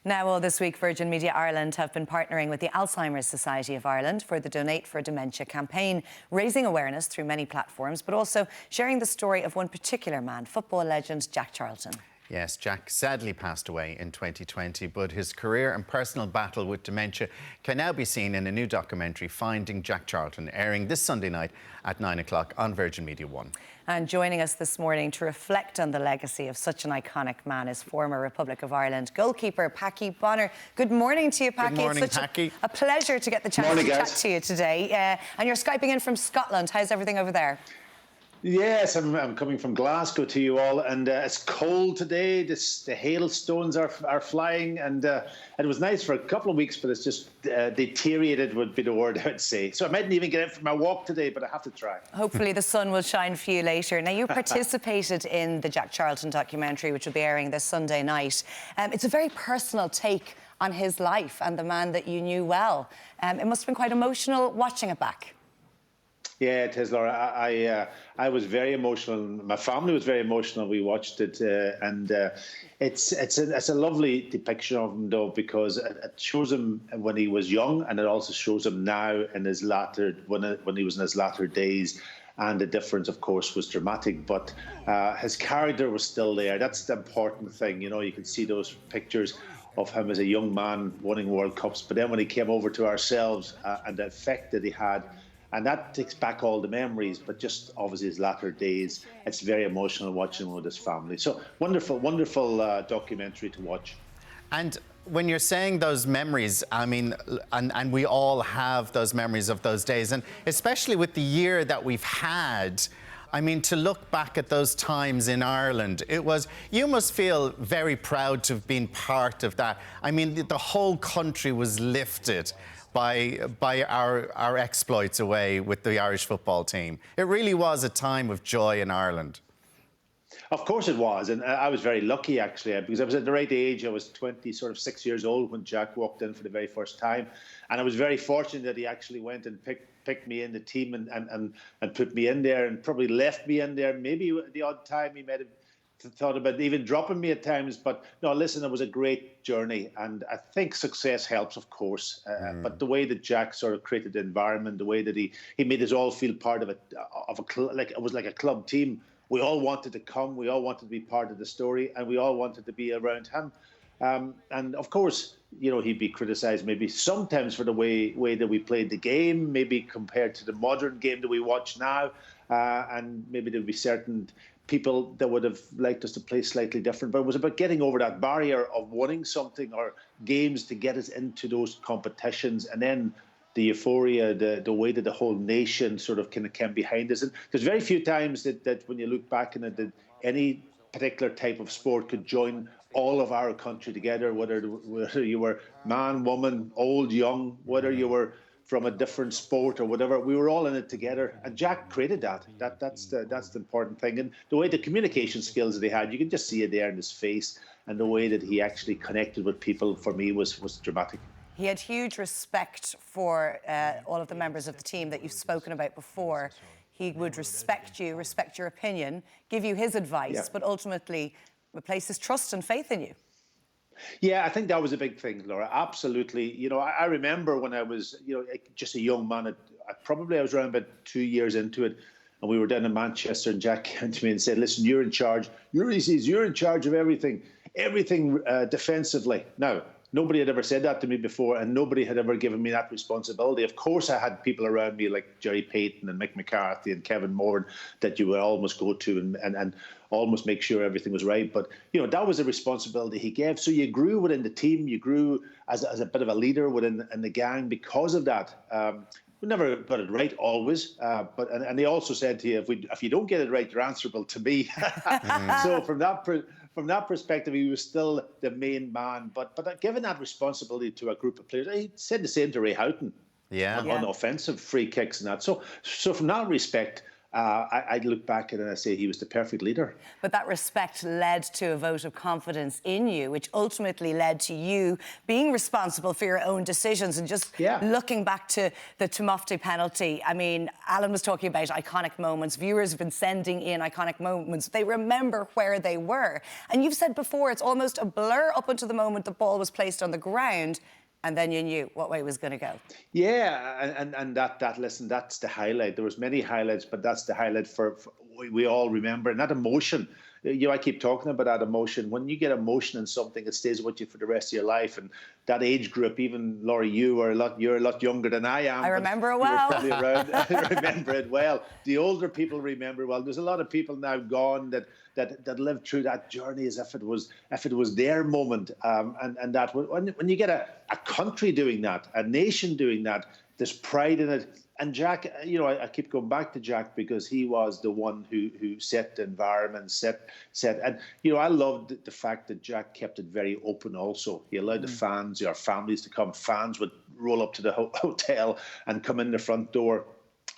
Now, all this week, Virgin Media Ireland have been partnering with the Alzheimer's Society of Ireland for the Donate for Dementia campaign, raising awareness through many platforms, but also sharing the story of one particular man, football legend Jack Charlton. Yes, Jack sadly passed away in 2020, but his career and personal battle with dementia can now be seen in a new documentary, Finding Jack Charlton, airing this Sunday night at 9 o'clock on Virgin Media 1. And joining us this morning to reflect on the legacy of such an iconic man is former Republic of Ireland goalkeeper Packie Bonner. Good morning to you, Packie. Good morning, it's such Packie. a pleasure to get the chance to chat to you today. And you're Skyping in from Scotland. How's everything over there? Yes, I'm coming from Glasgow to you all, and it's cold today. The hailstones are flying, and it was nice for a couple of weeks, but it's just deteriorated would be the word I would say. So I mightn't even get out for my walk today, but I have to try. Hopefully the sun will shine for you later. Now, you participated in the Jack Charlton documentary, which will be airing this Sunday night. It's a very personal take on his life and the man that you knew well. It must have been quite emotional watching it back. Yeah, it is, Laura. I was very emotional. My family was very emotional. We watched it, and it's a lovely depiction of him, though, because it shows him when he was young, and it also shows him now in his latter when he was in his latter days. And the difference, of course, was dramatic, but his character was still there. That's the important thing. You know, you can see those pictures of him as a young man winning World Cups, but then when he came over to ourselves and the effect that he had. And that takes back all the memories, but just obviously his latter days, it's very emotional watching him with his family. So wonderful, wonderful documentary to watch. And when you're saying those memories, I mean, and we all have those memories of those days, and especially with the year that we've had, I mean, to look back at those times in Ireland, you must feel very proud to have been part of that. I mean, the whole country was lifted by our exploits away with the Irish football team. It really was a time of joy in Ireland. Of course it was, and I was very lucky actually, because I was at the right age. I was 26 years old when Jack walked in for the very first time, and I was very fortunate that he actually went and picked me in the team and put me in there, and probably left me in there. Maybe the odd time he might have thought about even dropping me at times, but no, listen, it was a great journey, and I think success helps, of course, but the way that Jack sort of created the environment, the way that he made us all feel part of like it was like a club team. We all wanted to come, we all wanted to be part of the story, and we all wanted to be around him. And of course, you know, he'd be criticised maybe sometimes for the way that we played the game, maybe compared to the modern game that we watch now, and maybe there'd be certain people that would have liked us to play slightly different, but it was about getting over that barrier of winning something or games to get us into those competitions, and then the euphoria, the way that the whole nation sort of came behind us. And there's very few times that when you look back in it, that any particular type of sport could join all of our country together, whether you were man, woman, old, young, whether you were from a different sport or whatever, we were all in it together, and Jack created that. That's the important thing, and the way the communication skills that he had, you can just see it there in his face, and the way that he actually connected with people, for me, was dramatic. He had huge respect for all of the members of the team that you've spoken about before. He would respect you, respect your opinion, give you his advice, but ultimately replace his trust and faith in you. Yeah, I think that was a big thing, Laura. Absolutely. You know, I remember when I was, you know, just a young man. I was around about 2 years into it, and we were down in Manchester, and Jack came to me and said, "Listen, you're in charge. You're in charge of everything defensively." Now, nobody had ever said that to me before, and nobody had ever given me that responsibility. Of course, I had people around me like Jerry Payton and Mick McCarthy and Kevin Moore that you would almost go to and almost make sure everything was right. But, you know, that was a responsibility he gave. So you grew within the team. You grew as a bit of a leader within the gang because of that. We never got it right always, and he also said to you, if you don't get it right, you're answerable to me. So from that perspective, he was still the main man. But given that responsibility to a group of players, he said the same to Ray Houghton on offensive free kicks and that. So from that respect, I'd look back and I say he was the perfect leader. But that respect led to a vote of confidence in you, which ultimately led to you being responsible for your own decisions. And just looking back to the Tumofty penalty, I mean, Alan was talking about iconic moments. Viewers have been sending in iconic moments. They remember where they were. And you've said before, it's almost a blur up until the moment the ball was placed on the ground. And then you knew what way it was going to go. Yeah, and listen, that's the highlight. There was many highlights, but that's the highlight for we all remember. And that emotion, I keep talking about that emotion. When you get emotion in something, it stays with you for the rest of your life. And that age group, even Laurie, you're a lot younger than I am. I remember it well. Probably around, I remember it well. The older people remember well. There's a lot of people now gone that lived through that journey as if it was their moment. And that when you get a country doing that, a nation doing that, there's pride in it. And Jack, I keep going back to Jack because he was the one who set the environment, and I loved the fact that Jack kept it very open. Also, he allowed the fans, our families, to come. Fans would roll up to the hotel and come in the front door.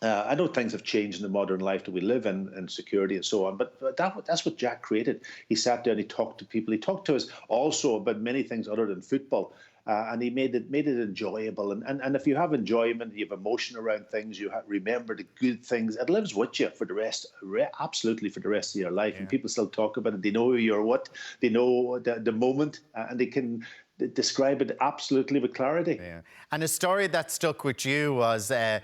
I know things have changed in the modern life that we live in, and security and so on, but that's what Jack created. He sat down, he talked to people, he talked to us also about many things other than football. And he made it enjoyable. And if you have enjoyment, you have emotion around things, you remember the good things, it lives with you for the rest, absolutely for the rest of your life. And people still talk about it. They know who you're what, they know the moment, and they can describe it absolutely with clarity. Yeah. And a story that stuck with you was a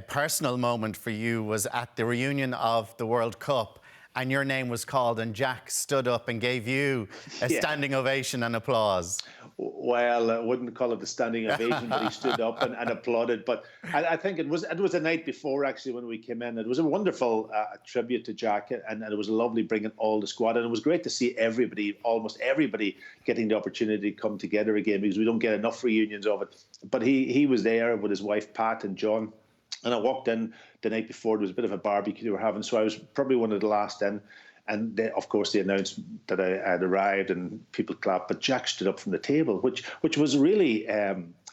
personal moment for you was at the reunion of the World Cup. And your name was called, and Jack stood up and gave you a standing ovation and applause. Well, I wouldn't call it a standing ovation, but he stood up and applauded. But I think it was a night before, actually, when we came in. It was a wonderful tribute to Jack, and it was lovely bringing all the squad. And it was great to see everybody, almost everybody, getting the opportunity to come together again, because we don't get enough reunions of it. But he was there with his wife, Pat, and John. And I walked in the night before. There was a bit of a barbecue they were having, so I was probably one of the last in. And of course, they announced that I had arrived, and people clapped. But Jack stood up from the table, which was really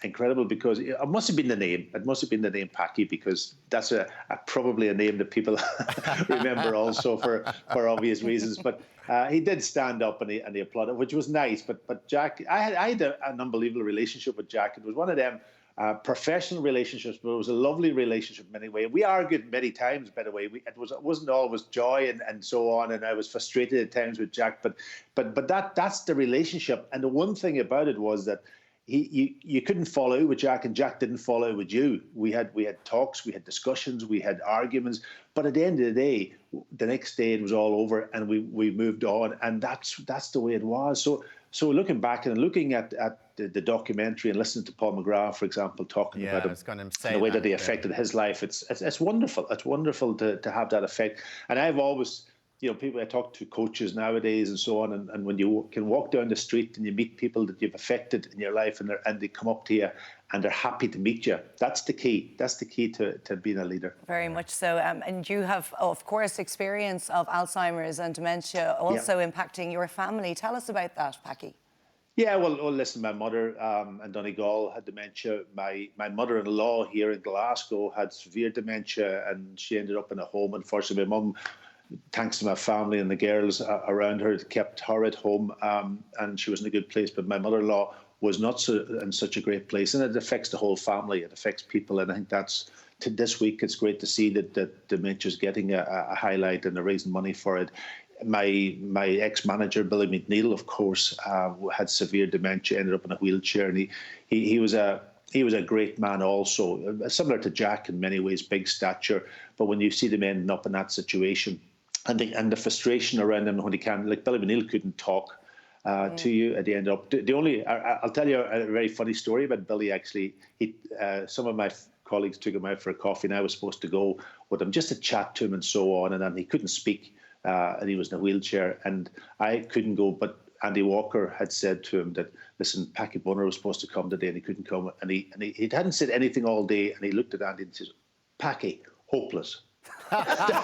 incredible, because it must have been the name. It must have been the name Packie, because that's probably a name that people remember also for obvious reasons. But he did stand up and he applauded, which was nice. But Jack, I had an unbelievable relationship with Jack. It was one of them professional relationships, but it was a lovely relationship in many ways. We argued many times, by the way. It wasn't always joy and so on, and I was frustrated at times with Jack. But that's the relationship. And the one thing about it was that you couldn't fall out with Jack, and Jack didn't fall out with you. We had talks, we had discussions, we had arguments, but at the end of the day, the next day it was all over, and we moved on, and that's the way it was. So looking back and looking at the documentary and listening to Paul McGrath, for example, talking about him, and the way that they affected his life, it's wonderful. It's wonderful to have that effect. And I've always, people, I talk to coaches nowadays and so on, and when you can walk down the street and you meet people that you've affected in your life, and they come up to you and they're happy to meet you, that's the key. That's the key to being a leader. Very much so. And you have, of course, experience of Alzheimer's and dementia also impacting your family. Tell us about that, Packie. Yeah, well, listen, my mother in Donegal had dementia. My mother-in-law here in Glasgow had severe dementia, and she ended up in a home. Unfortunately, my mum, thanks to my family and the girls around her, kept her at home, and she was in a good place. But my mother-in-law was not in such a great place, and it affects the whole family. It affects people, and I think that's this week. It's great to see that dementia is getting a highlight, and they're raising money for it. My ex-manager, Billy McNeil, of course, had severe dementia, ended up in a wheelchair, and he was a great man also, similar to Jack in many ways, big stature. But when you see them ending up in that situation, and the frustration around them when he can, like Billy McNeil couldn't talk to you at the end up. I'll tell you a very funny story about Billy. Actually, some of my colleagues took him out for a coffee, and I was supposed to go with him just to chat to him and so on, and then he couldn't speak. And he was in a wheelchair, and I couldn't go. But Andy Walker had said to him that, listen, Packie Bunner was supposed to come today, and he couldn't come. And he hadn't said anything all day, and he looked at Andy and says, "Packie, hopeless." that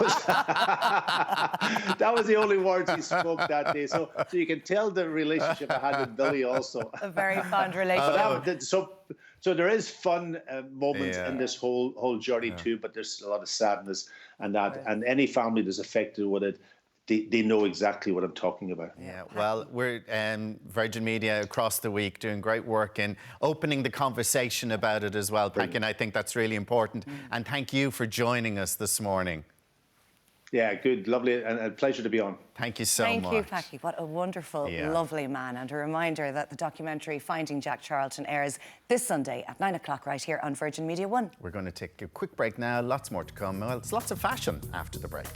was the only words he spoke that day. So you can tell the relationship I had with Billy also. A very fond relationship. So there is fun moments Yeah. in this whole journey too, but there's a lot of sadness and that, and any family that's affected with it, they know exactly what I'm talking about. Yeah, well, we're Virgin Media across the week doing great work in opening the conversation about it as well, Packie, and I think that's really important. And thank you for joining us this morning. Yeah, good, lovely, and a pleasure to be on. Thank you so much. Thank you, Packie. What a wonderful, lovely man. And a reminder that the documentary Finding Jack Charlton airs this Sunday at 9 o'clock right here on Virgin Media 1. We're going to take a quick break now. Lots more to come. Well, it's lots of fashion after the break.